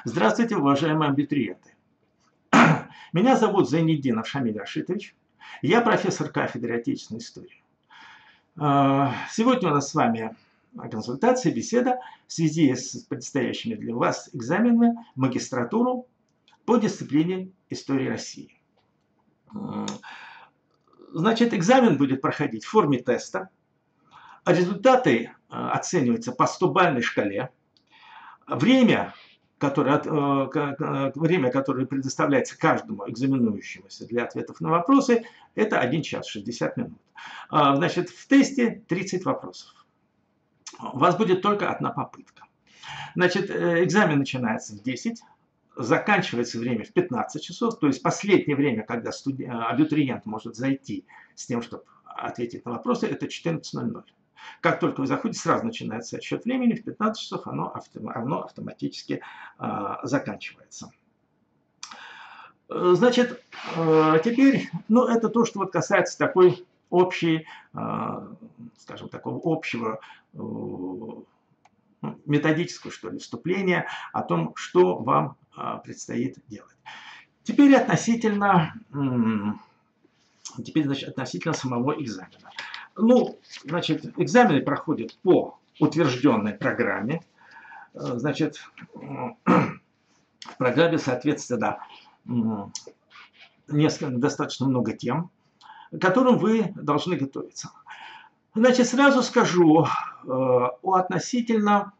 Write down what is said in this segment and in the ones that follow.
Здравствуйте, уважаемые абитуриенты. Меня зовут Зайнетдинов Шамиль Рашитович. Я профессор кафедры отечественной истории. Сегодня у нас с вами консультация, беседа в связи с предстоящими для вас экзаменами в магистратуру по дисциплине истории России. Значит, экзамен будет проходить в форме теста. Результаты оцениваются по 100-бальной шкале. Время, которое предоставляется каждому экзаменующемуся для ответов на вопросы, это 1 час 60 минут. Значит, в тесте 30 вопросов. У вас будет только одна попытка. Значит, экзамен начинается в 10, заканчивается время в 15 часов, то есть последнее время, когда абитуриент может зайти с тем, чтобы ответить на вопросы, это 14:00. Как только вы заходите, сразу начинается отсчет времени, в 15 часов оно автоматически заканчивается. Значит, теперь, это то, что вот касается такой общей, скажем, такого общего методического, что ли, вступления о том, что вам предстоит делать. Теперь относительно самого экзамена. Значит, экзамены проходят по утвержденной программе. Значит, в программе, соответственно, достаточно много тем, к которым вы должны готовиться. Значит, сразу скажу относительно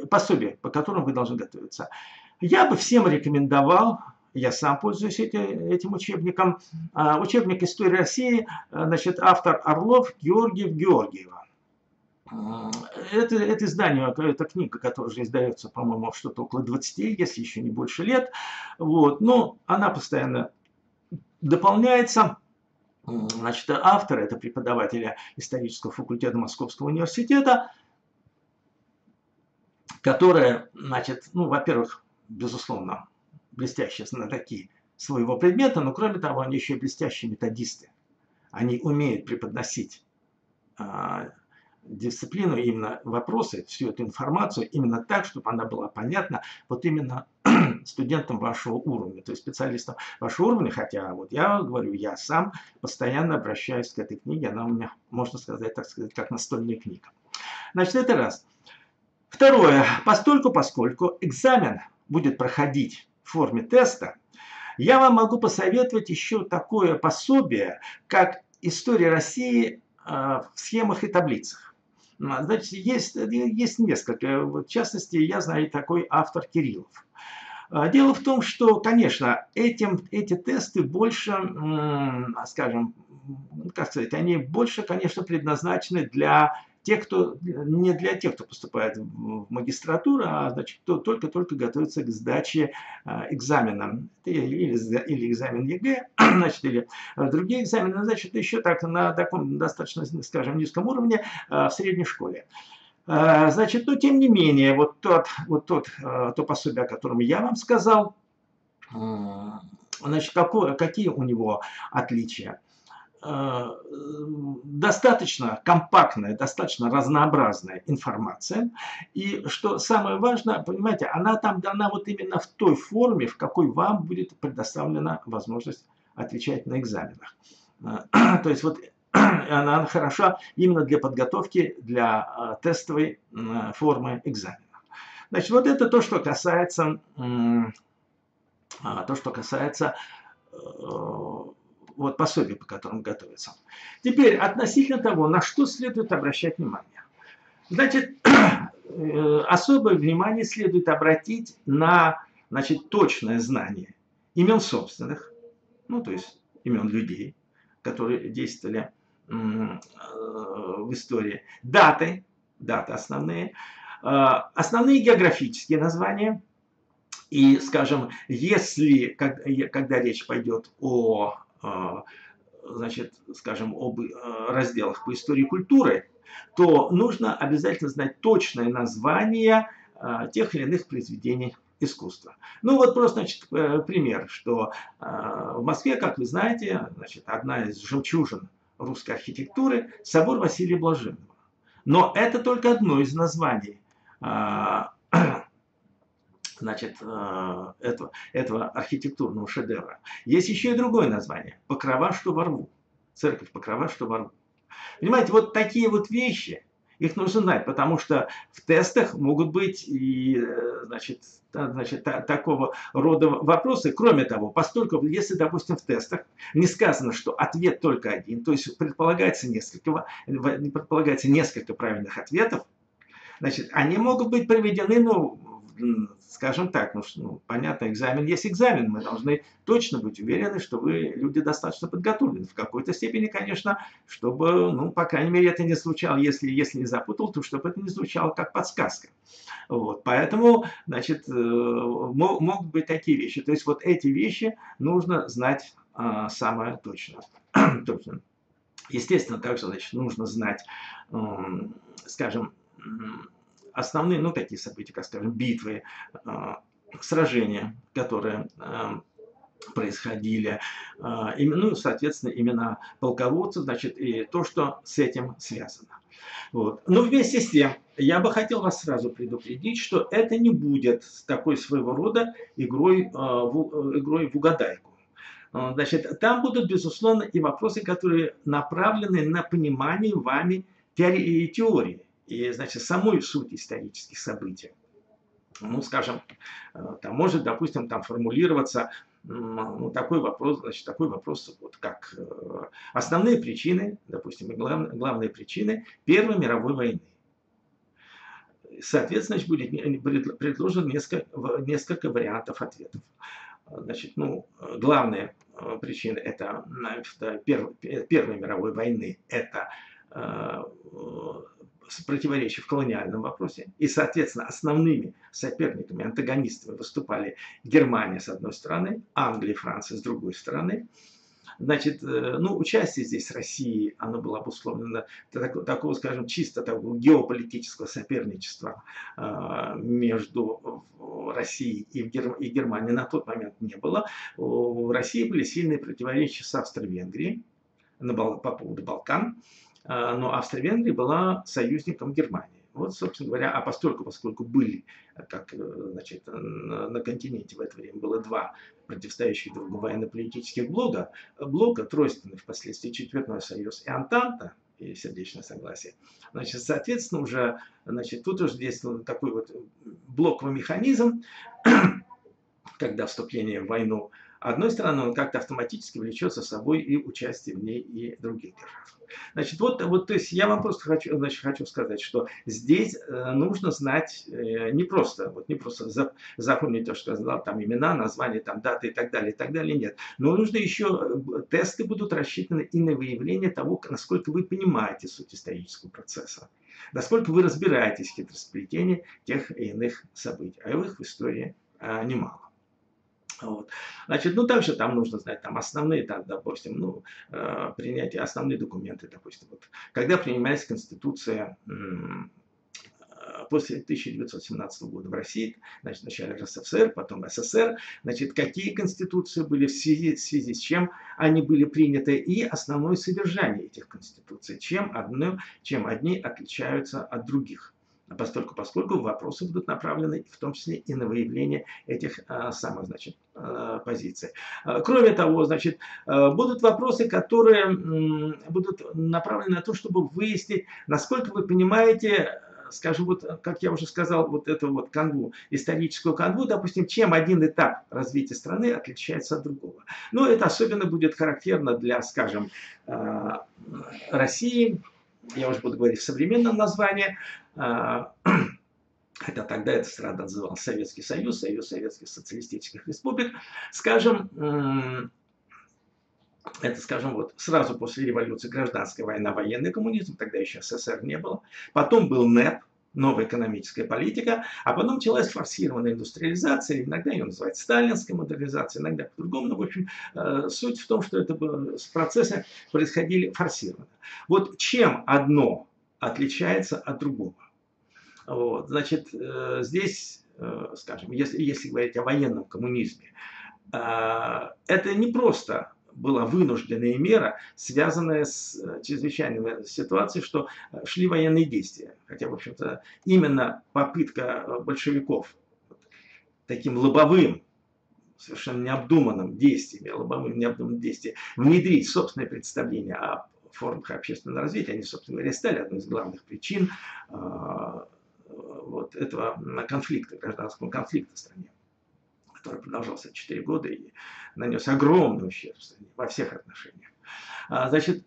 пособий, по которым вы должны готовиться. Я бы всем рекомендовал, я сам пользуюсь этим учебником, учебник истории России, значит, автор Орлов, Георгиева. Это издание, это книга, которая уже издается, по-моему, что-то около 20, если еще не больше лет. Вот. Но она постоянно дополняется. Значит, автор – это преподаватель исторического факультета Московского университета, которая, значит, во-первых, безусловно, блестящие знатоки своего предмета, но кроме того, они еще и блестящие методисты. Они умеют преподносить дисциплину, именно вопросы, всю эту информацию именно так, чтобы она была понятна вот именно студентам вашего уровня, то есть специалистам вашего уровня, хотя вот я говорю, я сам постоянно обращаюсь к этой книге, она у меня, можно сказать, так сказать, как настольная книга. Значит, это раз. Второе, поскольку экзамен будет проходить в форме теста, я вам могу посоветовать еще такое пособие, как «История России в схемах и таблицах». Значит, есть несколько. В частности, я знаю такой автор Кириллов. Дело в том, что, конечно, эти тесты больше, скажем, как сказать, они больше, конечно, предназначены для тех, не для тех, кто поступает в магистратуру, а значит, кто только готовится к сдаче экзамена, или экзамен ЕГЭ, значит, или другие экзамены, значит, еще так на таком достаточно, скажем, низком уровне в средней школе. Значит, но тем не менее, то пособие, о котором я вам сказал, значит, какие у него отличия? Достаточно компактная, достаточно разнообразная информация. И что самое важное, понимаете, она там дана вот именно в той форме, в какой вам будет предоставлена возможность отвечать на экзаменах. То есть вот она хороша именно для подготовки для тестовой формы экзамена. Значит, вот это то, что касается вот пособий, по которым готовятся. Теперь относительно того, на что следует обращать внимание. Значит, особое внимание следует обратить на, значит, точное знание имен собственных, то есть имен людей, которые действовали в истории, даты основные географические названия. И, скажем, если, когда речь пойдет значит, скажем, об разделах по истории культуры, то нужно обязательно знать точное название тех или иных произведений искусства. Вот просто, значит, пример, что в Москве, как вы знаете, значит, одна из жемчужин русской архитектуры – собор Василия Блаженного. Но это только одно из названий значит, этого архитектурного шедевра. Есть еще и другое название – «Покрова, что во рву». Церковь Покрова, что во рву. Понимаете, вот такие вот вещи, их нужно знать, потому что в тестах могут быть и, значит, такого рода вопросы. Кроме того, поскольку, если, допустим, в тестах не сказано, что ответ только один, то есть предполагается несколько правильных ответов, значит, они могут быть проведены, ну, скажем так, ну, понятно, экзамен есть экзамен, мы должны точно быть уверены, что вы люди достаточно подготовлены. В какой-то степени, конечно, чтобы, ну, по крайней мере, это не звучало, если не запутал, то чтобы это не звучало как подсказка. Вот, поэтому, значит, могут быть такие вещи. То есть вот эти вещи нужно знать самое точно. Естественно, также, значит, нужно знать, скажем, основные, ну, такие события, как, скажем, битвы, сражения, которые происходили, ну, соответственно, имена полководцев, значит, и то, что с этим связано. Вот. Но вместе с тем, я бы хотел вас сразу предупредить, что это не будет такой своего рода игрой в угадайку. Значит, там будут, безусловно, и вопросы, которые направлены на понимание вами теории. И, значит, самой сути исторических событий. Ну, скажем, там может, допустим, там формулироваться ну, такой вопрос, значит, вот как основные причины, допустим, главные причины Первой мировой войны. Соответственно, будет предложено несколько вариантов ответов. Значит, ну, главные причины это Первой мировой войны, это противоречия в колониальном вопросе. И, соответственно, основными соперниками, антагонистами выступали Германия с одной стороны, Англия и Франция с другой стороны. Значит, ну, участие здесь России, оно было обусловлено такого, скажем, чисто такого геополитического соперничества между Россией и Германией на тот момент не было. В России были сильные противоречия с Австро-Венгрией по поводу Балкан. Но Австро-Венгрия была союзником Германии. Вот, собственно говоря, поскольку были, как, значит, на континенте в это время было два противостоящих другу военно-политических блока, тройственных впоследствии Четвертной Союз и Антанта, и сердечное согласие. Значит, соответственно, уже, значит, тут уже действовал такой вот блоковый механизм, когда вступление в войну одной стороны, он как-то автоматически влечет за собой и участие в ней и других держав. Значит, вот, то есть я вам просто хочу сказать, что здесь нужно знать не просто запомнить то, что я сказал, там имена, названия, там даты и так далее, нет. Но нужно еще, тесты будут рассчитаны и на выявление того, насколько вы понимаете суть исторического процесса, насколько вы разбираетесь в хитросплетении тех и иных событий, а их в истории немало. Вот. Значит, ну также там нужно знать там основные, там, допустим, ну, принятие основные документы, допустим, вот, когда принимается Конституция после 1917 года в России, значит, вначале РСФСР, потом СССР, значит, какие конституции были, в связи с чем они были приняты, и основное содержание этих конституций, чем одни отличаются от других. Поскольку вопросы будут направлены в том числе и на выявление этих самых, значит, позиций. Кроме того, значит, будут вопросы, которые будут направлены на то, чтобы выяснить, насколько вы понимаете, скажем, вот, как я уже сказал, вот эту вот канву, историческую канву, допустим, чем один этап развития страны отличается от другого. Но это особенно будет характерно для, скажем, России, я уже буду говорить в современном названии, хотя тогда эта страна называлась Советский Союз, Союз Советских Социалистических Республик, скажем, это, скажем, вот сразу после революции гражданская война, военный коммунизм, тогда еще СССР не было, потом был НЭП, новая экономическая политика, а потом началась форсированная индустриализация, иногда ее называют сталинской модернизацией, иногда по-другому, но, в общем, суть в том, что это процессы происходили форсированно. Вот чем одно отличается от другого? Вот, значит, здесь, скажем, если говорить о военном коммунизме, это не просто была вынужденная мера, связанная с чрезвычайными ситуациями, что шли военные действия. Хотя, в общем-то, именно попытка большевиков таким лобовым, совершенно необдуманным действием, лобовым необдуманным действием внедрить собственное представление о формах общественного развития, они, собственно говоря, стали одной из главных причин вот этого конфликта, гражданского конфликта в стране, который продолжался 4 года и нанес огромный ущерб в стране во всех отношениях. Значит,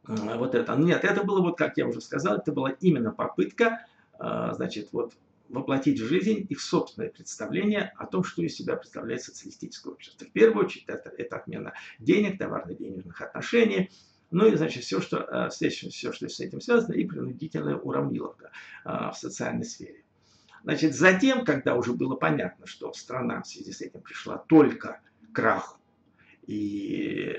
вот это. Нет, это было, вот как я уже сказал, это была именно попытка, значит, вот воплотить в жизнь их собственное представление о том, что из себя представляет социалистическое общество. В первую очередь, это отмена денег, товарно-денежных отношений, ну и, значит, все, что с этим связано, и принудительная уравниловка в социальной сфере. Значит, затем, когда уже было понятно, что страна в связи с этим пришла только к краху, и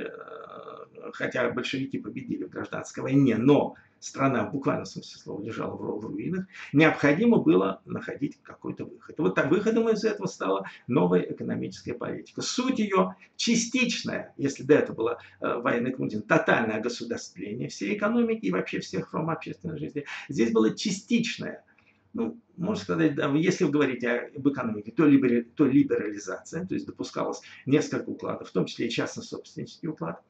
хотя большевики победили в гражданской войне, но страна в буквальном смысле слова лежала в руинах, необходимо было находить какой-то выход. И вот так выходом из этого стала новая экономическая политика. Суть ее частичная, если до этого была военная коммунизм, тотальное государствление всей экономики и вообще всех форм общественной жизни. Здесь было частичное. Ну, можно сказать, да, если вы говорите об экономике, то либерализация, то есть допускалось несколько укладов, в том числе и частно-собственнический уклад,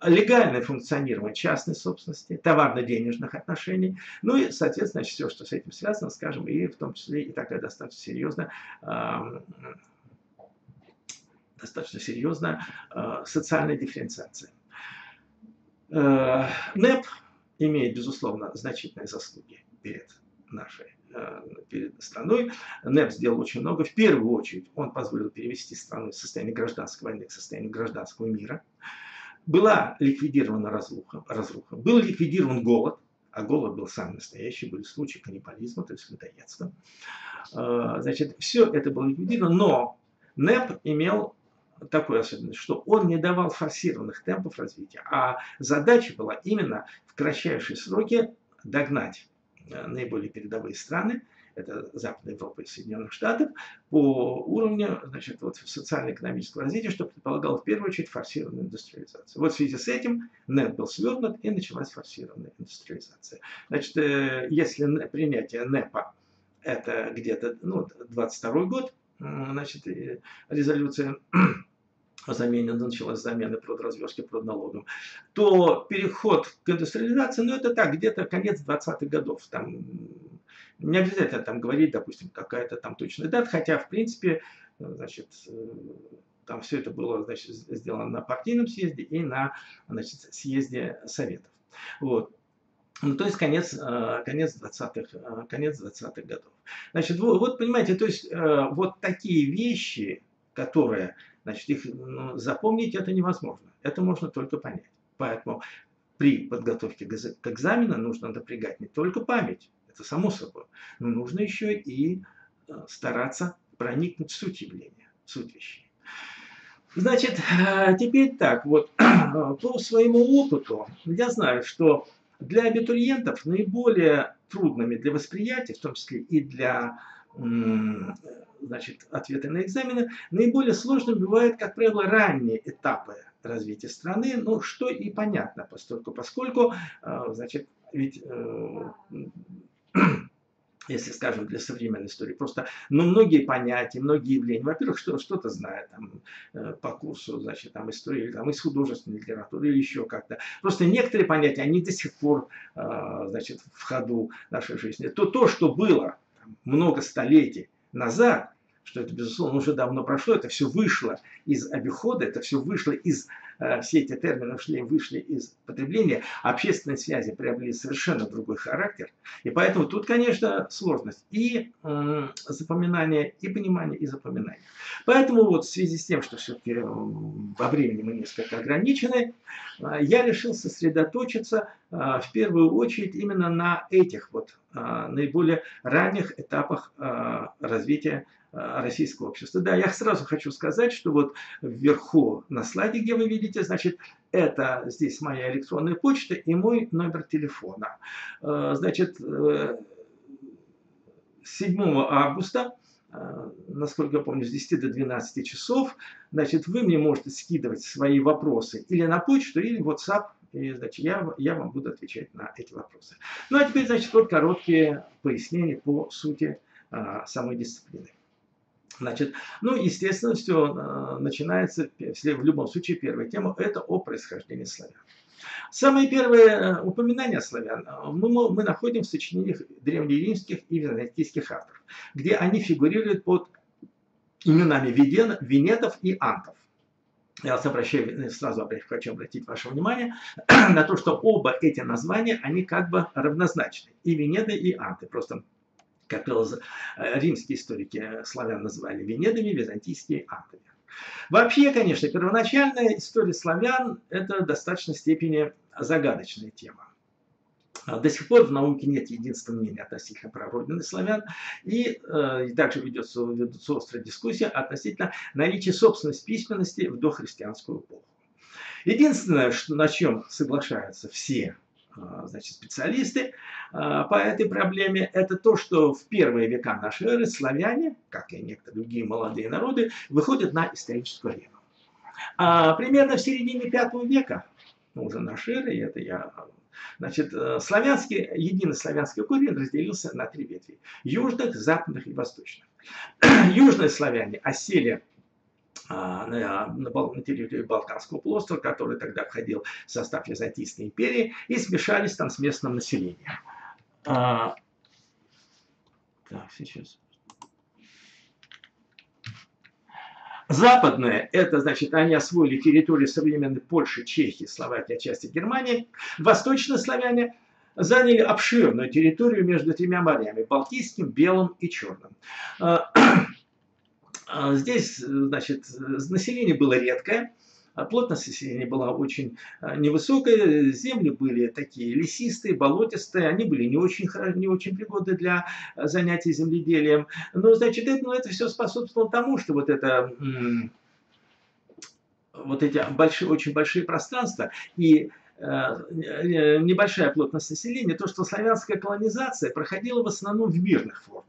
легальное функционирование частной собственности, товарно-денежных отношений, ну и, соответственно, все, что с этим связано, скажем, и в том числе и такая достаточно серьезная социальная дифференциация. НЭП имеет, безусловно, значительные заслуги перед страной. НЭП сделал очень много. В первую очередь он позволил перевести страну из состояния гражданской войны к состоянию гражданского мира. Была ликвидирована разруха, был ликвидирован голод, а голод был самый настоящий, были случаи каннибализма, то есть людоедства. Значит, все это было ликвидировано, но НЭП имел такую особенность, что он не давал форсированных темпов развития, а задача была именно в кратчайшие сроки догнать наиболее передовые страны, это Западная Европа и Соединенных Штатов, по уровню, значит, вот, социально-экономического развития, что предполагало в первую очередь форсированную индустриализацию. Вот в связи с этим НЭП был свернут и началась форсированная индустриализация. Значит, если принятие НЭПа это где-то 22 год, значит, резолюция началась замена продразверстки продналогом, то переход к индустриализации, ну это так, где-то конец 20-х годов. Там, не обязательно там говорить, допустим, какая-то там точная дата, хотя, в принципе, значит, там все это было, значит, сделано на партийном съезде и на, значит, съезде Советов. Вот. Ну, то есть конец 20-х годов. Значит, вот понимаете, то есть вот такие вещи, которые, значит, их запомнить это невозможно. Это можно только понять. Поэтому при подготовке к экзамену нужно напрягать не только память, это само собой, но нужно еще и стараться проникнуть в суть явления, в суть вещей. Значит, теперь так, вот по своему опыту я знаю, что для абитуриентов наиболее трудными для восприятия, в том числе и для, значит, ответа на экзамены, наиболее сложными бывают, как правило, ранние этапы развития страны, ну, что и понятно, поскольку, значит, ведь, если, скажем, для современной истории, просто, ну, многие понятия, многие явления, во-первых, что-то знают там, по курсу, значит, там, истории, там, из художественной литературы или еще как-то. Просто некоторые понятия, они до сих пор, значит, в ходу нашей жизни. То, что было там, много столетий назад, что это, безусловно, уже давно прошло, это все вышло из обихода, это все вышло из, все эти термины вышли из потребления, общественные связи приобрели совершенно другой характер, и поэтому тут, конечно, сложность и запоминания, и понимания, и запоминания. Поэтому вот в связи с тем, что все-таки во времени мы несколько ограничены, я решил сосредоточиться в первую очередь именно на этих вот наиболее ранних этапах развития российского общества. Да, я сразу хочу сказать, что вот вверху на слайде, где вы видите, значит, это здесь моя электронная почта и мой номер телефона. Значит, 7 августа насколько я помню, с 10 до 12 часов. Значит, вы мне можете скидывать свои вопросы или на почту, или в WhatsApp. И, значит, я вам буду отвечать на эти вопросы. Ну, а теперь, значит, вот короткие пояснения по сути самой дисциплины. Значит, ну, естественно, все начинается, в любом случае, первая тема – это о происхождении славян. Самые первые упоминания славян мы находим в сочинениях древнеримских и византийских авторов, где они фигурируют под именами венетов и антов. Я сразу хочу обратить ваше внимание на то, что оба эти названия, они как бы равнозначны. И венеды, и анты. Просто, как римские историки славян называли венедами, византийские антами. Вообще, конечно, первоначальная история славян – это в достаточной степени загадочная тема. До сих пор в науке нет единственного мнения относительно прародины славян, и также ведется острая дискуссия относительно наличия собственной письменности в дохристианскую эпоху. Единственное, на чем соглашаются все, значит, специалисты по этой проблеме, это то, что в первые века нашей эры славяне, как и некоторые другие молодые народы, выходят на историческую арену. Примерно в середине V века, уже нашей эры, это значит, единый славянский корень разделился на три ветви – южных, западных и восточных. Южные славяне осели на территории Балканского полуострова, который тогда входил в состав Византийской империи, и смешались там с местным населением. Так, сейчас. Западные, это значит, они освоили территорию современной Польши, Чехии, Словакии, отчасти Германии. Восточные славяне заняли обширную территорию между тремя морями – Балтийским, Белым и Черным. Здесь, значит, население было редкое, плотность населения была очень невысокая, земли были такие лесистые, болотистые, они были не очень пригодны для занятий земледелием. Но, значит, это все способствовало тому, что вот эти очень большие пространства и небольшая плотность населения, то, что славянская колонизация проходила в основном в мирных формах.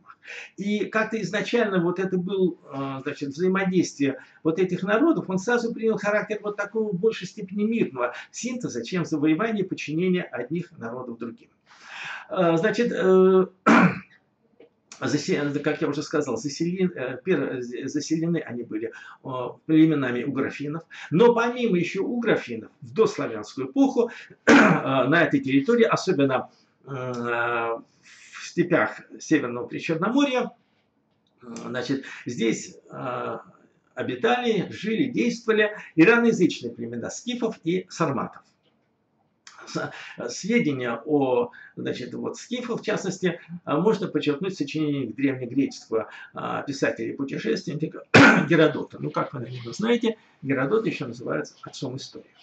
И как-то изначально вот это было, значит, взаимодействие вот этих народов, он сразу принял характер вот такого в большей степени мирного синтеза, чем завоевание и подчинение одних народов другим. Значит, как я уже сказал, заселены они были племенами угрофинов. Но помимо еще угрофинов, в дославянскую эпоху на этой территории, особенно в степях Северного Причерноморья, значит, здесь обитали, жили, действовали ираноязычные племена скифов и сарматов. Сведения о, значит, вот скифах, в частности, можно подчеркнуть в сочинениях древнегреческого писателя и путешественника Геродота. Ну, как вы, наверное, знаете, Геродот еще называется отцом истории.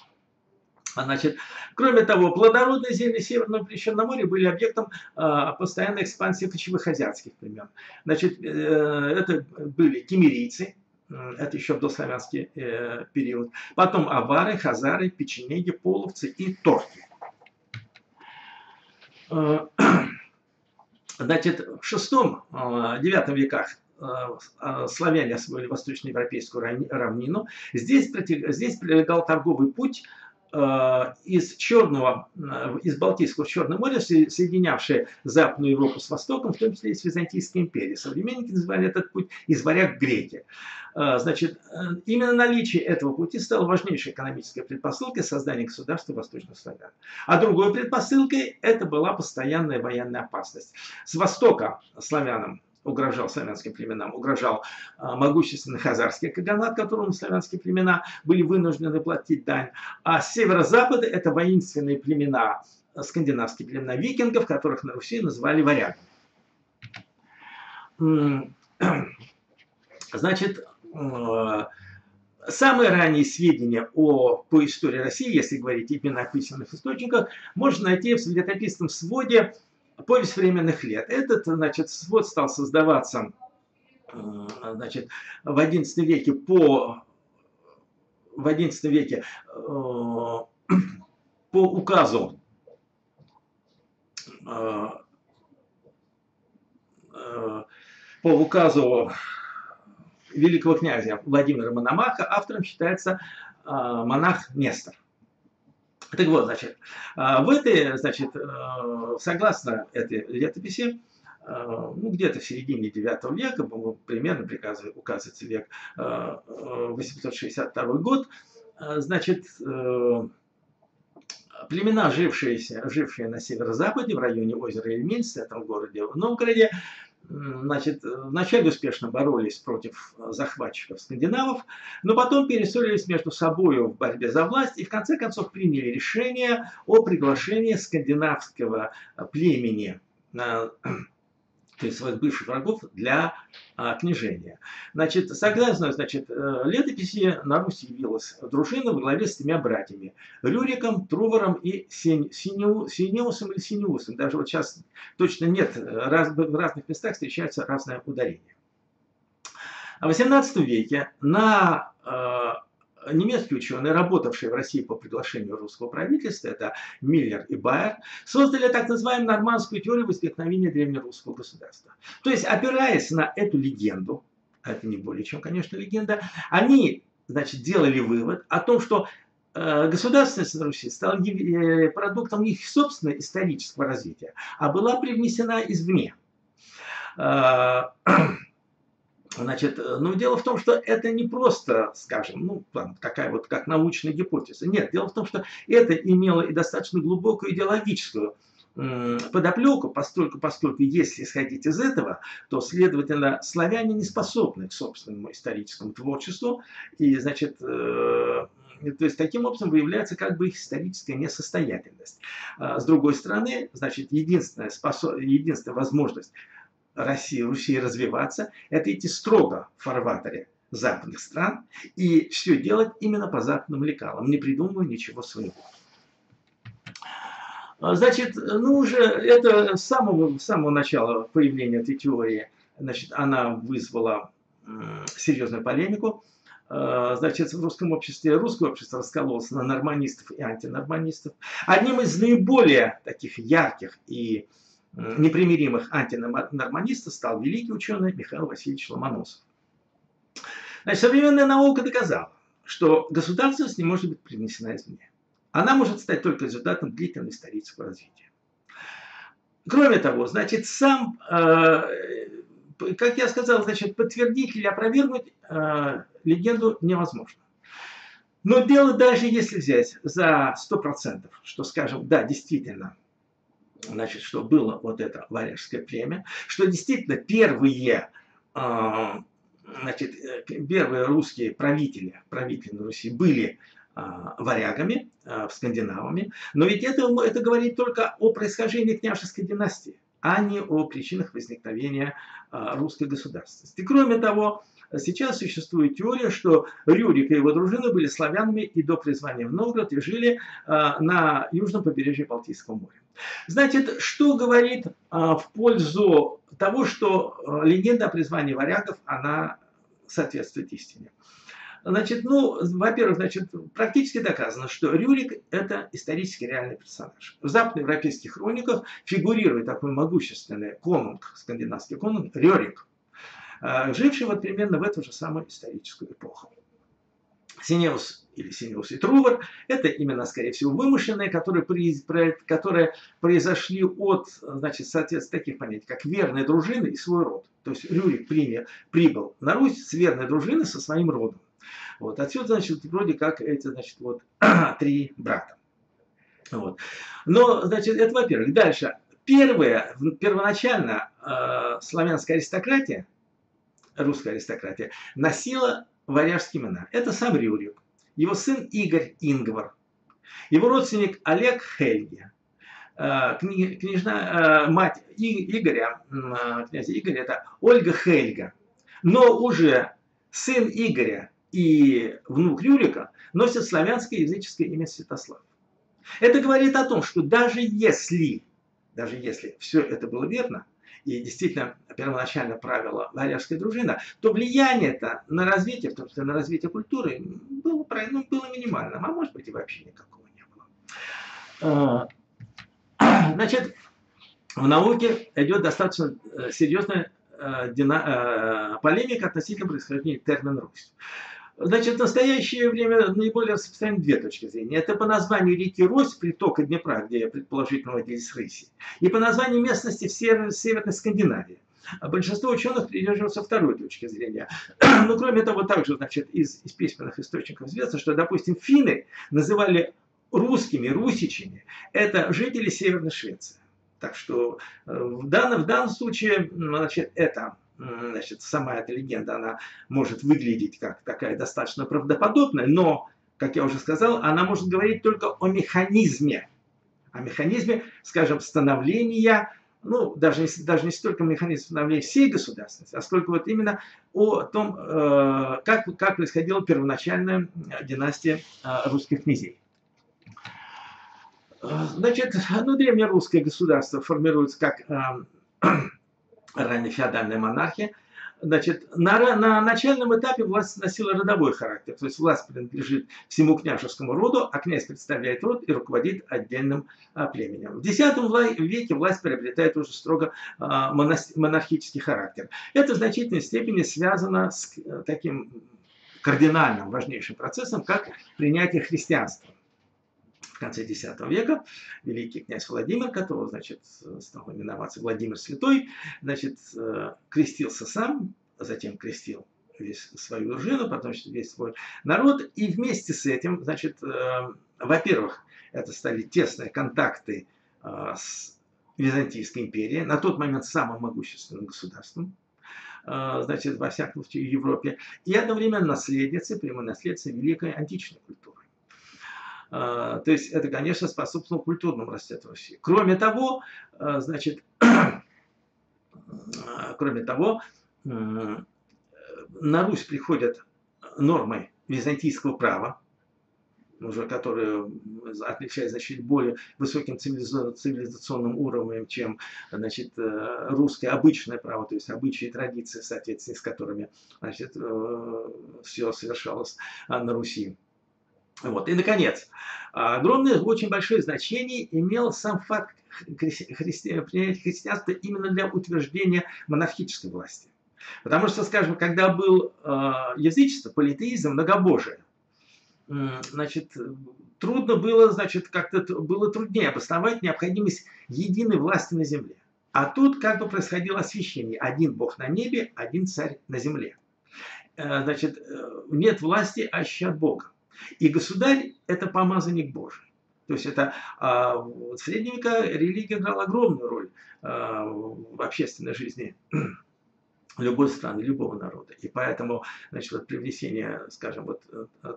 Значит, кроме того, плодородные земли Северного Причерноморья были объектом постоянной экспансии кочевых азиатских племен. Значит, это были киммерийцы, это еще в дославянский период. Потом авары, хазары, печенеги, половцы и торки. Значит, в VI-IX веках славяне освоили восточноевропейскую равнину. Здесь пролегал торговый путь из Балтийского в Черное море, соединявший Западную Европу с Востоком, в том числе и с Византийской империей. Современники называли этот путь из варяг греки. Значит, именно наличие этого пути стало важнейшей экономической предпосылкой создания государства восточных славян. А другой предпосылкой это была постоянная военная опасность. С востока славянам славянским племенам угрожал могущественный хазарский каганат, которому славянские племена были вынуждены платить дань. А с северо-запада это воинственные племена, скандинавские племена викингов, которых на Руси называли варягами. Значит, самые ранние сведения по истории России, если говорить именно о письменных источниках, можно найти в летописном своде «Повесть временных лет». Этот, значит, свод стал создаваться, значит, в XI веке по указу по указу великого князя Владимира Мономаха автором считается монах Нестор. Так вот, значит, в этой, значит, согласно этой летописи, ну, где-то в середине IX века, примерно указывается век 862 год, значит, племена, жившие на северо-западе, в районе озера Ильмень, в этом городе, в Новгороде, значит, вначале успешно боролись против захватчиков скандинавов, но потом перессорились между собой в борьбе за власть и в конце концов приняли решение о приглашении скандинавского племени, то есть своих бывших врагов, для княжения. Значит, согласно, значит, летописи, на Руси явилась дружина во главе с 3 братьями: Рюриком, Трувором и Синеусом или Синеусом. Даже вот сейчас точно нет, в разных местах встречаются разные ударения. В XVIII веке немецкие ученые, работавшие в России по приглашению русского правительства, это Миллер и Байер, создали так называемую нормандскую теорию возникновения древнерусского государства. То есть, опираясь на эту легенду, а это не более чем, конечно, легенда, они, значит, делали вывод о том, что государственность на Руси стала продуктом их собственного исторического развития, а была привнесена извне. Значит, ну, дело в том, что это не просто, скажем, ну, такая вот как научная гипотеза. Нет, дело в том, что это имело и достаточно глубокую идеологическую подоплеку, поскольку если исходить из этого, то, следовательно, славяне не способны к собственному историческому творчеству, и, значит, то есть таким образом выявляется как бы их историческая несостоятельность. С другой стороны, значит, единственная возможность Руси развиваться, это идти строго в фарватере западных стран и все делать именно по западным лекалам, не придумывая ничего своего. Значит, ну уже это с самого начала появления этой теории, значит, она вызвала серьезную полемику. Значит, в русском обществе, русское общество раскололось на норманистов и антинорманистов. Одним из наиболее таких ярких и непримиримых антинорманистов стал великий ученый Михаил Васильевич Ломоносов. Значит, современная наука доказала, что государственность не может быть привнесена извне. Она может стать только результатом длительного исторического развития. Кроме того, значит, как я сказал, значит, подтвердить или опровергнуть легенду невозможно. Но дело, даже если взять за 100%, что, скажем, да, действительно, значит, что было вот это варяжское племя, что действительно первые русские правители на Руси были варягами, скандинавами, но ведь это говорит только о происхождении княжеской династии, а не о причинах возникновения русской государственности. Кроме того, сейчас существует теория, что Рюрик и его дружина были славянами и до призвания в Новгород и жили на южном побережье Балтийского моря. Значит, что говорит в пользу того, что легенда о призвании варягов, она соответствует истине? Значит, ну, во-первых, значит, практически доказано, что Рюрик – это исторически реальный персонаж. В западноевропейских хрониках фигурирует такой могущественный конунг, скандинавский конунг Рерик, живший вот примерно в эту же самую историческую эпоху. Синеус или Синеус и Трувор – это именно, скорее всего, вымышленные, которые произошли от, значит, соответственно, таких понятий, как верная дружина и свой род. То есть Рюрик прибыл на Русь с верной дружиной со своим родом. Вот. Отсюда, значит, вроде как эти, значит, вот 3 брата. Вот. Но, значит, это во-первых. Дальше. Первоначально славянская аристократия, русская аристократия, носила варяжские имена. Это сам Рюрик, его сын Игорь Ингвар, его родственник Олег Хельги, мать Игоря, князя Игоря, это Ольга Хельга. Но уже сын Игоря и внук Рюрика носят славянское языческое имя Святослав. Это говорит о том, что даже если все это было верно, и действительно первоначально правила варяжская дружина, то влияние-то на развитие, в том числе на развитие культуры, было минимальным, а может быть и вообще никакого не было. Значит, в науке идет достаточно серьезная полемика относительно происхождения термина «Русь». Значит, в настоящее время наиболее распространены две точки зрения. Это по названию реки Рось, притока Днепра, где предположительно водились рыси, и по названию местности в Северной Скандинавии. А большинство ученых придерживаются второй точки зрения. Но кроме того, также, значит, из письменных источников известно, что, допустим, финны называли русскими, русичами, это жители Северной Швеции. Так что в данном случае, значит, сама эта легенда, она может выглядеть как такая достаточно правдоподобная, но, как я уже сказал, она может говорить только о механизме, скажем, становления, ну, даже не столько механизм становления всей государственности, а сколько вот именно о том, как происходила первоначальная династия русских князей. Значит, ну, древнерусское государство формируется как ранее феодальная монархия. Значит, на начальном этапе власть носила родовой характер, то есть власть принадлежит всему княжескому роду, а князь представляет род и руководит отдельным племенем. В X веке власть приобретает уже строго монархический характер. Это в значительной степени связано с таким кардинальным, важнейшим процессом, как принятие христианства. В конце X века великий князь Владимир, которого, значит, стал именоваться Владимир Святой, значит, крестился сам, затем крестил весь свою дружину, потом весь свой народ, и вместе с этим, значит, во-первых, это стали тесные контакты с Византийской империей, на тот момент самым могущественным государством, значит, во всяком случае в Европе, и одновременно наследницей, прямой наследницей великой античной культуры. То есть это, конечно, способствовало культурному расцвету Руси. Кроме того, значит, на Русь приходят нормы византийского права, уже которые отличаются, значит, более высоким цивилизационным уровнем, чем, значит, русское обычное право, то есть обычаи и традиции, в соответствии с которыми, значит, все совершалось на Руси. Вот. И, наконец, огромное, очень большое значение имел сам факт принятия христианства именно для утверждения монархической власти. Потому что, скажем, когда был язычество, политеизм, многобожие, значит, трудно было, значит, как-то было труднее обосновать необходимость единой власти на земле. А тут как бы происходило освящение. Один Бог на небе, один царь на земле. Значит, нет власти, аще от Бога. И государь – это помазанник Божий. То есть это в средние века религия играла огромную роль в общественной жизни любой страны, любого народа. И поэтому, значит, вот привнесение, скажем, вот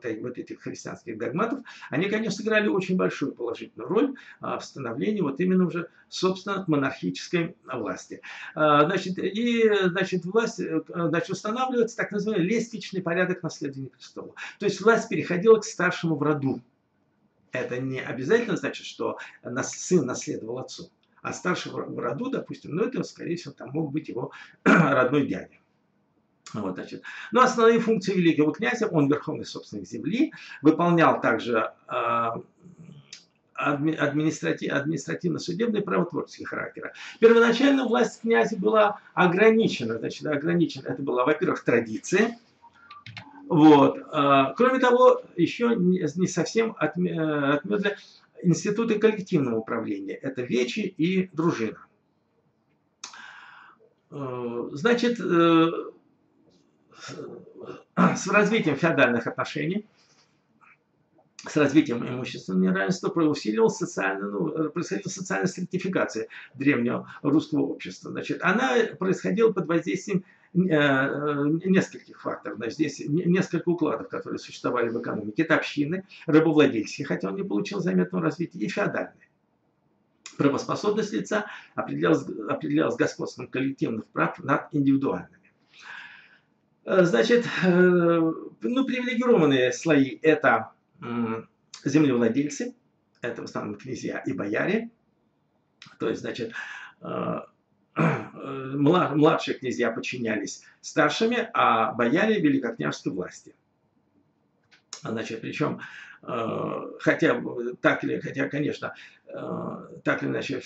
этих христианских догматов, они, конечно, сыграли очень большую положительную роль в становлении вот именно уже, собственно, монархической власти. Значит, власть, значит, устанавливается так называемый лестничный порядок наследования престола. То есть власть переходила к старшему в роду. Это не обязательно значит, что сын наследовал отцу. А старший в роду, допустим, ну это, скорее всего, там мог быть его родной дядя. Вот, значит. Но основные функции великого князя, он верховный собственник земли, выполнял также административно-судебный и правотворческий характер. Первоначально власть князя была ограничена. Значит, это была, во-первых, традиция. Вот. Кроме того, еще не совсем отмерли институты коллективного управления. Это вечи и дружина. Значит, с развитием феодальных отношений, с развитием имущественного неравенства происходила социальная стратификация древнего русского общества. Значит, она происходила под воздействием нескольких факторов. Значит, здесь несколько укладов, которые существовали в экономике. Это общины, рабовладельческие, хотя он не получил заметного развития, и феодальные. Правоспособность лица определялась господством коллективных прав над индивидуальными. Значит, ну, привилегированные слои – это землевладельцы, это в основном князья и бояре. То есть, значит, младшие князья подчинялись старшими, а бояре – великокняжеской власти. Значит, причем, хотя, конечно, так или иначе,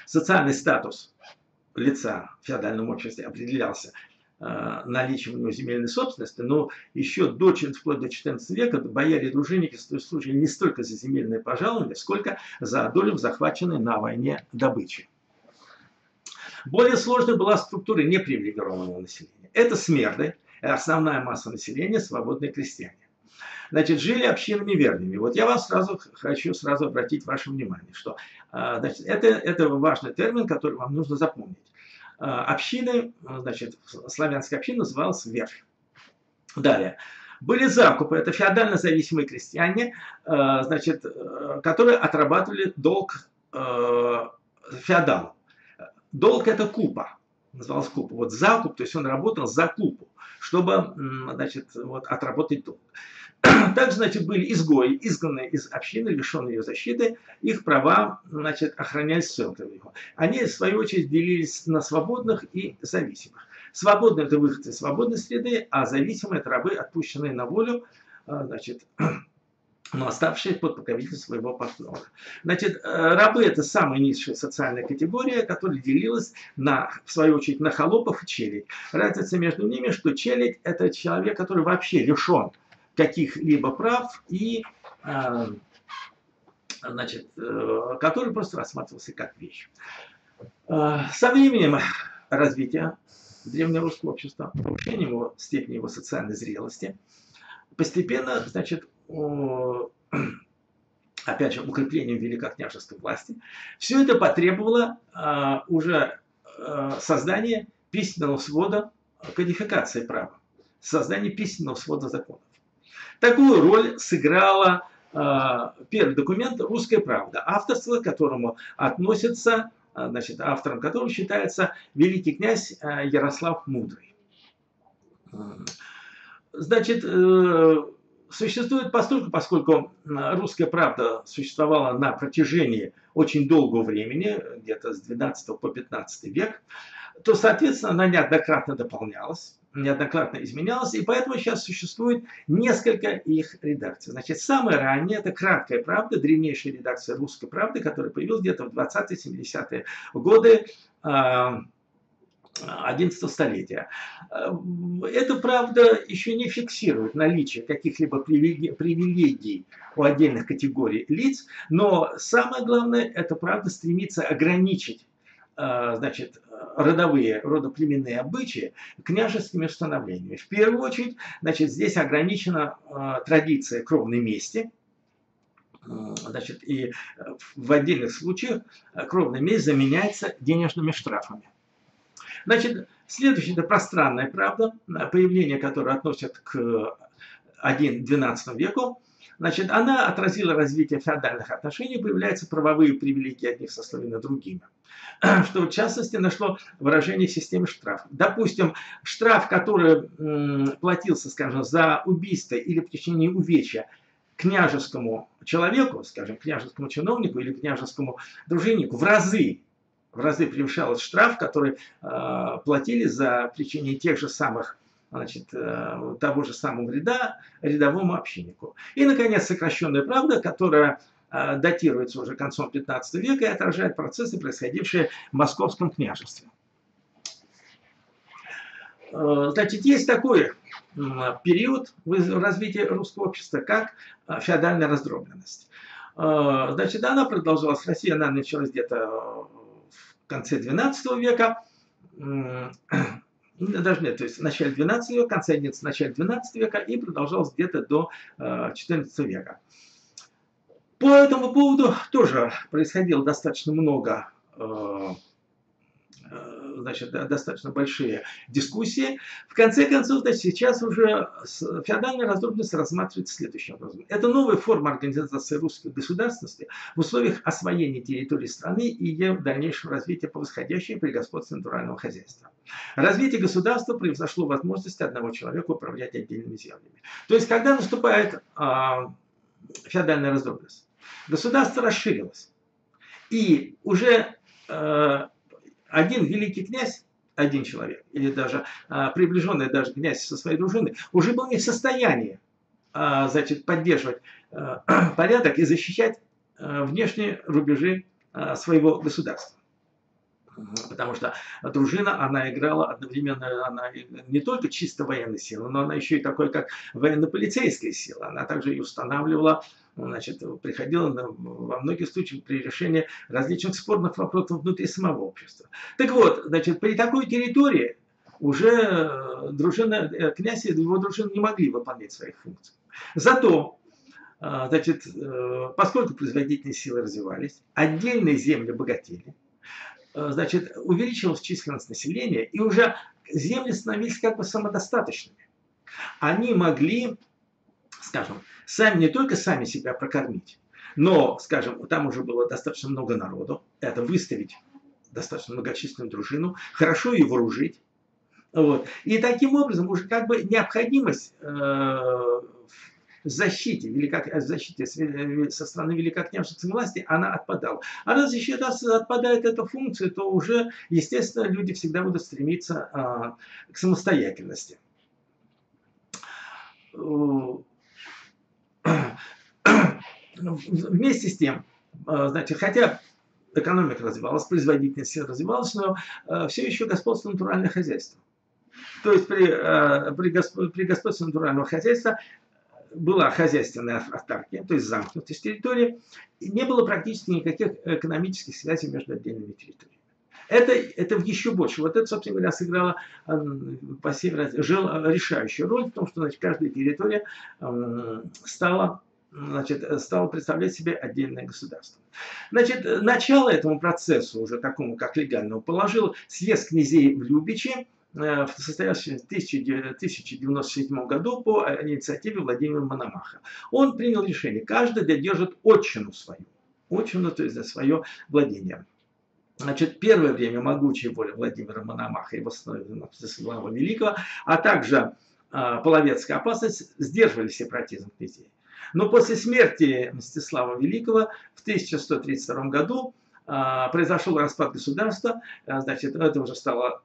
социальный статус лица в феодальном обществе определялся наличием у него земельной собственности, но еще вплоть до XIV века бояре и дружинники служили не столько за земельное пожалование, сколько за долю в захваченной на войне добычи. Более сложной была структура непривилегированного населения. Это смерды, основная масса населения, свободные крестьяне. Значит, жили общинами верными. Вот я вас хочу обратить ваше внимание, что значит, это важный термин, который вам нужно запомнить. Общины, значит, славянская община называлась верфь. Далее. Были закупы, это феодально зависимые крестьяне, значит, которые отрабатывали долг феодалу. Долг это купа, называлась купа. Вот закуп, то есть он работал за купу, чтобы, значит, вот, отработать долг. Также, значит, были изгои, изгнанные из общины, лишенные ее защиты, их права, значит, охранялись церковью. Они, в свою очередь, делились на свободных и зависимых. Свободные – это выходцы из свободной среды, а зависимые – это рабы, отпущенные на волю, значит, но оставшие под покровительством своего партнера. Значит, рабы – это самая низшая социальная категория, которая делилась, в свою очередь, на холопов и челядь. Разница между ними, что челядь – это человек, который вообще лишен каких-либо прав и, значит, который просто рассматривался как вещь. Со временем развития древнерусского общества, повышением его степени его социальной зрелости, постепенно, значит, опять же, укреплением великокняжеской власти, все это потребовало уже создания письменного свода кодификации права, создания письменного свода законов. Такую роль сыграла первый документ «Русская правда», авторство к которому относится, значит, автором которого считается великий князь Ярослав Мудрый. Значит, существует поскольку «Русская правда» существовала на протяжении очень долгого времени, где-то с 12 по 15 век, то, соответственно, она неоднократно дополнялась, неоднократно изменялась, и поэтому сейчас существует несколько их редакций. Значит, самая ранняя – это «Краткая правда», древнейшая редакция «Русской правды», которая появилась где-то в 20-70-е годы 11 столетия. Эта правда еще не фиксирует наличие каких-либо привилегий у отдельных категорий лиц, но самое главное, эта правда стремится ограничить, значит, родоплеменные обычаи княжескими установлениями. В первую очередь, значит, здесь ограничена традиция кровной мести. Значит, и в отдельных случаях кровная месть заменяется денежными штрафами. Значит, следующее – это пространная правда, появление которой относят к XI-XII веку. Значит, она отразила развитие феодальных отношений, появляются правовые привилегии одних сословий над другими, что в частности нашло выражение в системе штрафов. Допустим, штраф, который платился, скажем, за убийство или причинение увечья княжескому человеку, скажем, княжескому чиновнику или княжескому дружиннику, в разы превышал штраф, который платили за причинение тех же самых, значит, того же самого вреда рядовому общиннику. И, наконец, сокращенная правда, которая датируется уже концом 15 века и отражает процессы, происходившие в Московском княжестве. Значит, есть такой период в развитии русского общества, как феодальная раздробленность. Значит, она продолжалась в России, она началась где-то в конце XII века, даже нет, то есть в начале XII века, в конце XI, начале XII века и продолжалась где-то до XIV века. По этому поводу тоже происходило достаточно много, значит, достаточно большие дискуссии. В конце концов, значит, сейчас уже феодальная раздробленность рассматривается следующим образом. Это новая форма организации русской государственности в условиях освоения территории страны и ее дальнейшего развития по восходящей при господстве натурального хозяйства. Развитие государства превзошло возможности одного человека управлять отдельными землями. То есть, когда наступает феодальная раздробленность, государство расширилось. И уже один великий князь, один человек, или даже приближенный даже князь со своей дружиной, уже был не в состоянии, значит, поддерживать порядок и защищать внешние рубежи своего государства. Потому что дружина, она играла одновременно, она не только чисто военной силой, но она еще и такой, как военно-полицейская сила. Она также и устанавливала, значит, приходила во многих случаях при решении различных спорных вопросов внутри самого общества. Так вот, значит, при такой территории уже дружина, князь и его дружина не могли выполнять своих функций. Зато, значит, поскольку производительные силы развивались, отдельные земли богатели, значит, увеличилась численность населения, и уже земли становились как бы самодостаточными. Они могли, скажем, не только сами себя прокормить, но, скажем, там уже было достаточно много народу, это выставить достаточно многочисленную дружину, хорошо ее вооружить. Вот. И таким образом уже как бы необходимость защите со стороны великокняжеской власти, она отпадала. А раз отпадает эта функция, то уже, естественно, люди всегда будут стремиться к самостоятельности. Вместе с тем, значит, хотя экономика развивалась, производительность развивалась, но все еще господствовало натуральное хозяйство. То есть при господстве натурального хозяйства была хозяйственная автаркия, то есть замкнутость территории, и не было практически никаких экономических связей между отдельными территориями. Это еще больше. Вот это, собственно говоря, сыграло решающую роль в том, что, значит, каждая территория стала представлять себе отдельное государство. Значит, начало этому процессу, уже такому как легальному, положил съезд князей в Любичи, состоявшийся в 1097 году по инициативе Владимира Мономаха. Он принял решение, каждый держит отчину свою, отчину, то есть за свое владение. Значит, первое время могучая воля Владимира Мономаха и восстановления Мстислава Великого, а также половецкая опасность сдерживали сепаратизм князей. Но после смерти Мстислава Великого в 1132 году произошел распад государства, значит, это уже стало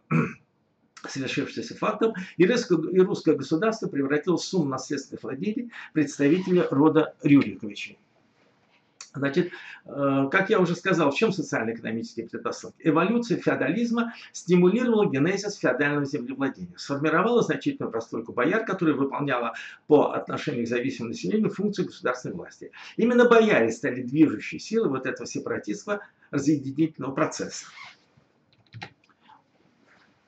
совершившимся фактом, и русское государство превратилось в сумму наследственных владений представителя рода Рюриковичей. Значит, как я уже сказал, в чем социально-экономические предпосылки? Эволюция феодализма стимулировала генезис феодального землевладения. Сформировала значительную прослойку бояр, которая выполняла по отношению к зависимому населению функции государственной власти. Именно бояре стали движущей силой вот этого сепаратистского разъединительного процесса.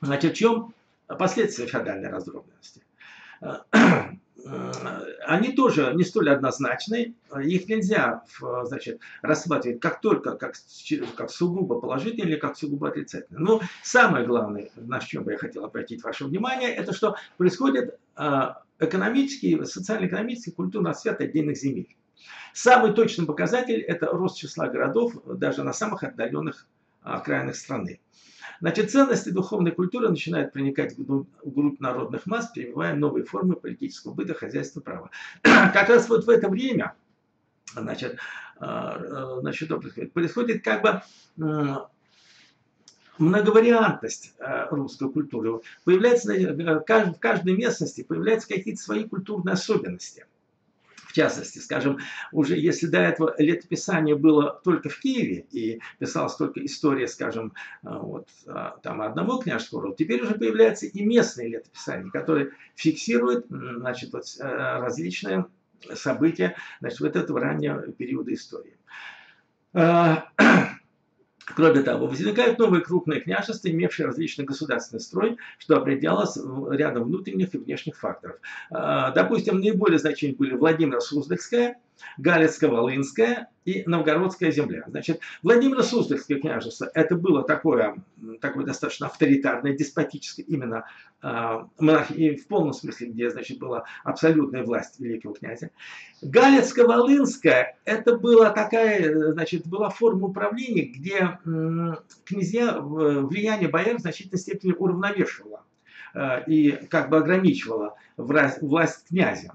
Значит, в чем последствия феодальной раздробленности? Они тоже не столь однозначны, их нельзя, значит, рассматривать как только как сугубо положительные или как сугубо отрицательные. Но самое главное, на чем бы я хотел обратить ваше внимание, это что происходит экономический, социально-экономический, культурный расцвет отдельных земель. Самый точный показатель – это рост числа городов даже на самых отдаленных окраинах страны. Значит, ценности духовной культуры начинают проникать в группу народных масс, прививая новые формы политического быта, хозяйства, права. Как раз вот в это время, значит, происходит как бы многовариантность русской культуры. Появляется, в каждой местности появляются какие-то свои культурные особенности. В частности, скажем, уже если до этого летописание было только в Киеве и писалась только история, скажем, вот, там одного княжеского рода, теперь уже появляются и местные летописания, которые фиксируют, значит, вот, различные события, значит, вот этого раннего периода истории. Кроме того, возникают новые крупные княжества, имевшие различный государственный строй, что определялось рядом внутренних и внешних факторов. Допустим, наиболее значительными были Владимиро-Суздальская, Галицко-Волынская и Новгородская земля. Значит, Владимиро-Суздальское княжество это было такое достаточно авторитарное, деспотическое, именно монархия, в полном смысле, где, значит, была абсолютная власть великого князя. Галицко-Волынская это была такая, значит, была форма управления, где князья, влияние бояр в значительной степени уравновешивало и как бы ограничивало власть князя.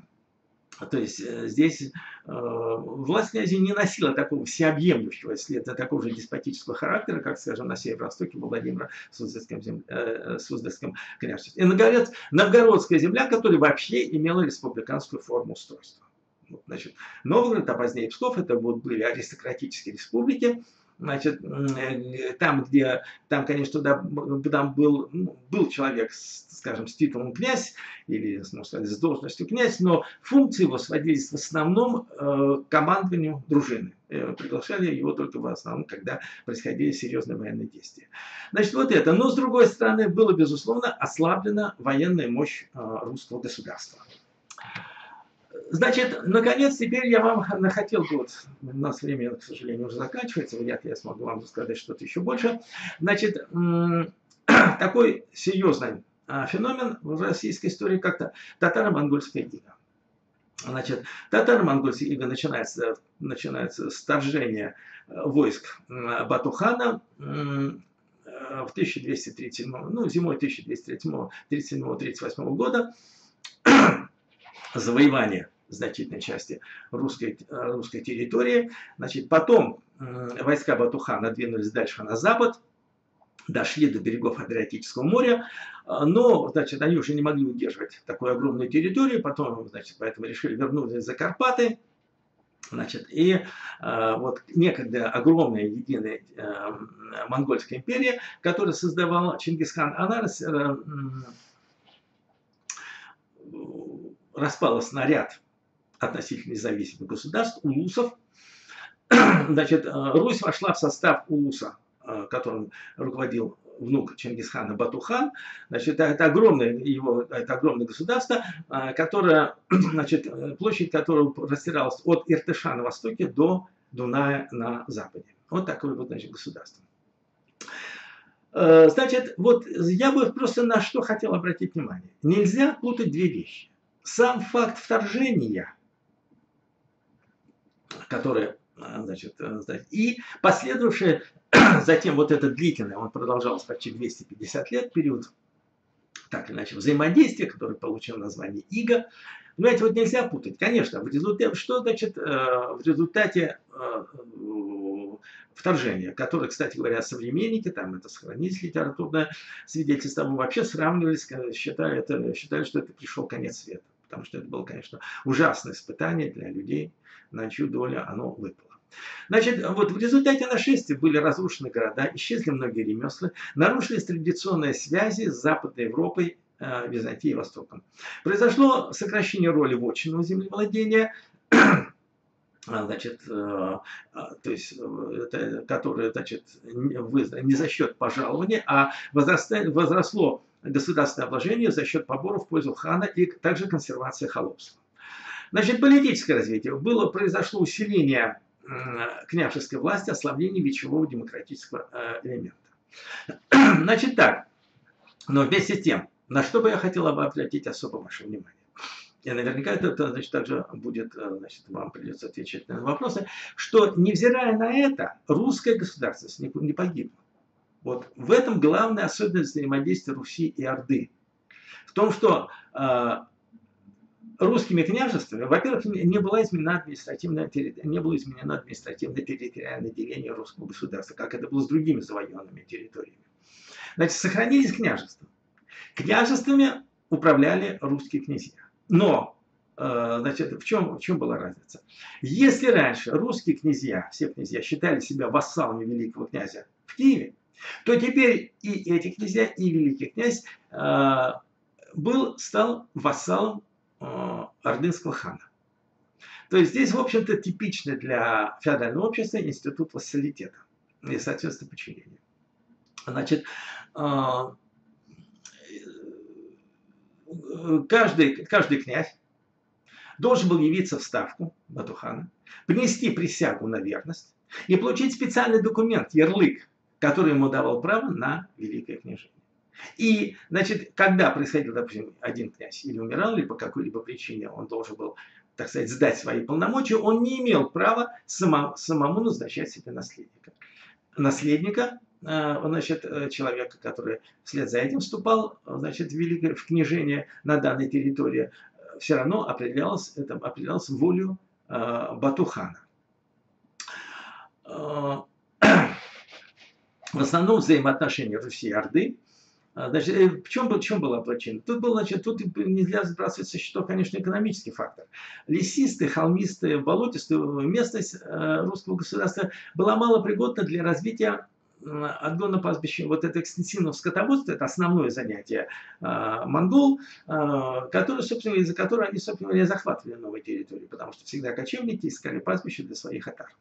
То есть здесь власть князя не носила такого всеобъемлющего следа, такого же деспотического характера, как, скажем, на северо-востоке во Владимиро-Суздальском княжестве. И, наконец, Новгородская земля, которая вообще имела республиканскую форму устройства. Значит, Новгород, а позднее Псков, это вот были аристократические республики, значит, там, конечно, там был человек, скажем, с титулом князь, или, можно сказать, с должностью князь, но функции его сводились в основном к командованию дружины. Приглашали его только в основном, когда происходили серьезные военные действия. Значит, вот это. Но, с другой стороны, была, безусловно, ослаблена военная мощь русского государства. Значит, наконец, теперь я вам хотел бы, вот, у нас время, к сожалению, уже заканчивается, вряд ли я смогу вам сказать что-то еще больше. Значит, такой серьезный феномен в российской истории, как татаро-монгольская ига. Значит, татаро-монгольская ига начинается с вторжения войск Бату-хана в 1237, ну, зимой 1237-38 года, завоевание значительной части русской территории. Значит, потом войска Бату-хана двинулись дальше на запад, дошли до берегов Адриатического моря, но, значит, они уже не могли удерживать такую огромную территорию, потом, значит, поэтому решили вернуться за Карпаты. Значит, и вот некогда огромная единая монгольская империя, которую создавал Чингисхан, она распалась на ряд относительно независимых государств, улусов. Значит, Русь вошла в состав улуса, которым руководил внук Чингисхана Бату-хан. Значит, это огромное государство, которое, значит, площадь которого простиралась от Иртыша на востоке до Дуная на западе. Вот такое вот, значит, государство. Значит, вот я бы просто на что хотел обратить внимание. Нельзя путать две вещи. Сам факт вторжения, который, значит, и последовавшее затем вот это длительное, он продолжался почти 250 лет, период, так или иначе, взаимодействия, который получил название ига. Понимаете, вот нельзя путать. Конечно, что значит в результате вторжения, которое, кстати говоря, современники, там это сохранились литературное свидетельство, вообще сравнивались, считали, что это пришел конец света. Потому что это было, конечно, ужасное испытание для людей, на чью долю оно выпало. Значит, вот в результате нашествия были разрушены города, исчезли многие ремесла, нарушились традиционные связи с Западной Европой, Византией и Востоком. Произошло сокращение роли вотчинного землевладения, значит, то есть, которое, значит, не за счет пожалования, а возросло государственное вложение за счет поборов в пользу хана и также консервация холопства. Значит, политическое развитие. Произошло усиление княжеской власти, ослабление вечевого демократического элемента. Значит так, но вместе с тем, на что бы я хотел обратить особо ваше внимание. И наверняка это, значит, также будет, значит, вам придется отвечать на вопросы, что, невзирая на это, русская государственность не погибла. Вот в этом главная особенность взаимодействия Руси и Орды. В том, что русскими княжествами, во-первых, не было изменено административно-территориальное деление русского государства, как это было с другими завоеванными территориями. Значит, сохранились княжества. Княжествами управляли русские князья. Но, значит, в чем была разница? Если раньше русские князья, все князья, считали себя вассалами великого князя в Киеве, то теперь и эти князья, и великий князь стал вассалом ордынского хана. То есть здесь, в общем-то, типичный для феодального общества институт вассалитета и, соответственно, подчинения. Значит, каждый князь должен был явиться в ставку Бату-хана, принести присягу на верность и получить специальный документ, ярлык, который ему давал право на великое княжение. И, значит, когда происходил, допустим, один князь или умирал, или по какой-либо причине он должен был, так сказать, сдать свои полномочия, он не имел права самому назначать себе наследника. Наследника, значит, человека, который вслед за этим вступал, значит, в княжение на данной территории, все равно определялось волею Бату-хана. В основном взаимоотношения Руси и Орды Значит, в чем была причина? Тут был, значит, тут нельзя сбрасывать со счетов, конечно, экономический фактор. Лесистая, холмистая, болотистая местность русского государства была малопригодна для развития отгона пастбища. Вот это экстенсивное скотоводство, это основное занятие монгол, который, собственно, из-за которого они, собственно говоря, захватывали новые территории, потому что всегда кочевники искали пастбище для своих отар.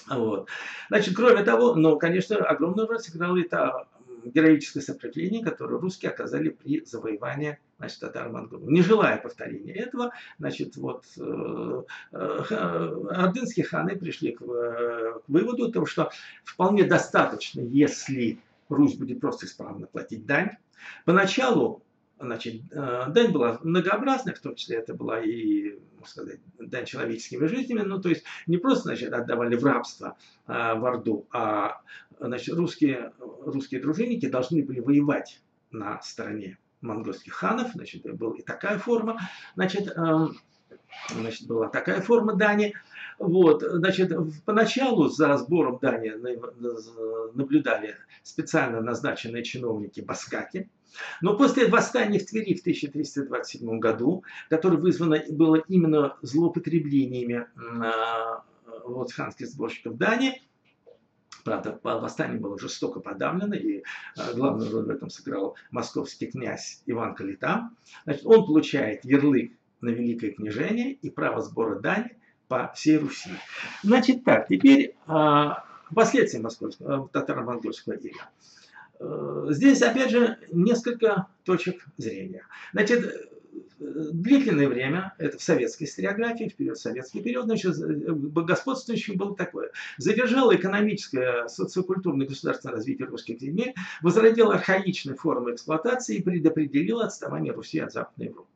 Вот. Значит, кроме того, но, конечно, огромную роль сыграло это героическое сопротивление, которое русские оказали при завоевании, значит, татаро-монголов. Не желая повторения этого, значит, вот ордынские ханы пришли к выводу того, что вполне достаточно, если Русь будет просто исправно платить дань. Поначалу, значит, дань была многообразная, в том числе это была и, можно сказать, дань человеческими жизнями, ну, то есть не просто, значит, отдавали в рабство в Орду, а, значит, русские дружинники должны были воевать на стороне монгольских ханов, значит, была и такая форма, значит, была такая форма дани. Вот, значит, поначалу за сбором дани наблюдали специально назначенные чиновники баскаки. Но после восстания в Твери в 1327 году, которое вызвано было именно злоупотреблениями вот, ханских сборщиков дани, правда, восстание было жестоко подавлено, и главную роль в этом сыграл московский князь Иван Калита. Значит, он получает ярлык на великое княжение и право сбора дани по всей Руси. Значит так, теперь последствия татаро-монгольского ига. Здесь, опять же, несколько точек зрения. Значит, длительное время, это в советской историографии, в советский период, значит, господствующим было такое. Задержало экономическое, социокультурное государственное развитие русских земель, возродило архаичные формы эксплуатации и предопределило отставание Руси от Западной Европы.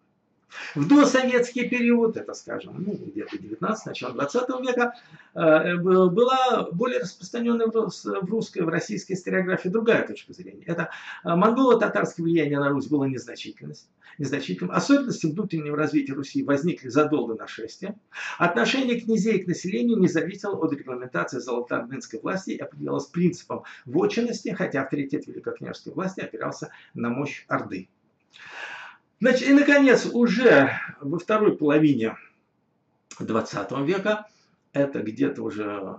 В досоветский период, это, скажем, ну, где-то 19, начало 20 века, была более распространенная в русской, в российской историографии другая точка зрения. Это монголо-татарское влияние на Русь было незначительным. Особенности внутреннего развития Руси возникли задолго нашествия. Отношение князей к населению не зависело от регламентации золотоордынской власти и определялось принципом вотчинности, хотя авторитет великокняжеской власти опирался на мощь Орды. Значит, и, наконец, уже во второй половине 20 века, это где-то уже,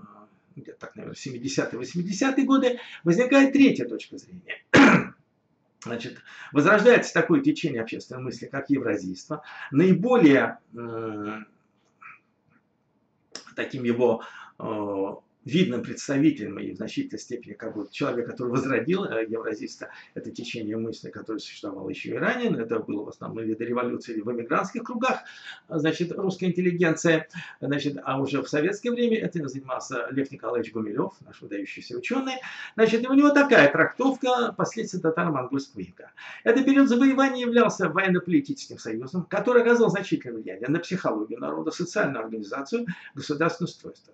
где-то так, наверное, 70-80-е годы, возникает третья точка зрения. Значит, возрождается такое течение общественной мысли, как евразийство. Наиболее таким его видным представителем и в значительной степени как бы человек, который возродил евразийство, это течение мысли, которое существовало еще и ранее, но это было в основном или до революции, или в эмигрантских кругах, значит, русская интеллигенция, значит, а уже в советское время этим занимался Лев Николаевич Гумилев, наш выдающийся ученый, значит, и у него такая трактовка последствий татаро-монгольского ига. Этот период завоевания являлся военно-политическим союзом, который оказал значительное влияние на психологию народа, социальную организацию, государственное устройство.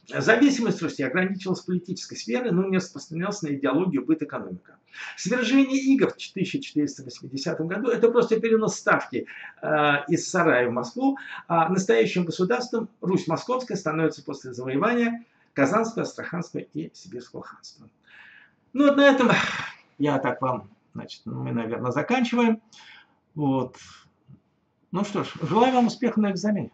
Зависимость Руси ограничивалась политической сферой, но не распространялась на идеологию, быт, экономика. Свержение ига в 1480 году – это просто перенос ставки из Сарая в Москву, а настоящим государством Русь Московская становится после завоевания Казанского, Астраханского и Сибирского ханства. Ну вот на этом я так вам, значит, мы, наверное, заканчиваем. Вот. Ну что ж, желаю вам успеха на экзамене.